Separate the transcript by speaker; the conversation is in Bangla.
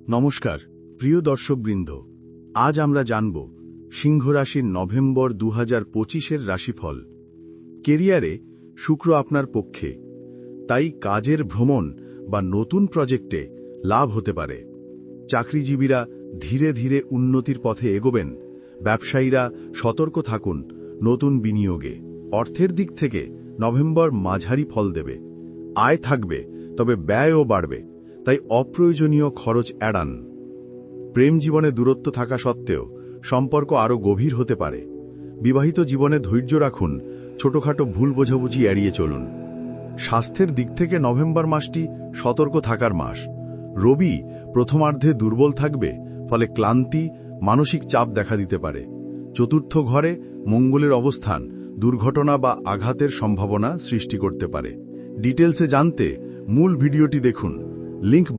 Speaker 1: নমস্কার প্রিয় দর্শকবৃন্দ, আজ আমরা জানব সিংহ রাশির নভেম্বর 2025-এর রাশিফল। কেরিয়ারে শুক্র আপনার পক্ষে, তাই কাজের ভ্রমণ বা নতুন প্রজেক্টে লাভ হতে পারে। চাকরিজীবীরা ধীরে ধীরে উন্নতির পথে এগোবেন। ব্যবসায়ীরা সতর্ক থাকুন নতুন বিনিয়োগে। অর্থের দিক থেকে নভেম্বর মাঝারি ফল দেবে। আয় থাকবে, তবে ব্যয়ও বাড়বে, তাই অপ্রয়োজনীয় খরচ এড়ান। প্রেম জীবনে দূরত্ব থাকা সত্ত্বেও সম্পর্ক আরও গভীর হতে পারে। বিবাহিত জীবনে ধৈর্য রাখুন, ছোটখাটো ভুল বোঝাবুঝি এড়িয়ে চলুন। স্বাস্থ্যের দিক থেকে নভেম্বর মাসটি সতর্ক থাকার মাস। রবি প্রথমার্ধে দুর্বল থাকবে, ফলে ক্লান্তি, মানসিক চাপ দেখা দিতে পারে। চতুর্থ ঘরে মঙ্গলের অবস্থান দুর্ঘটনা বা আঘাতের সম্ভাবনা সৃষ্টি করতে পারে। ডিটেলসে জানতে মূল ভিডিওটি দেখুন। লিঙ্ক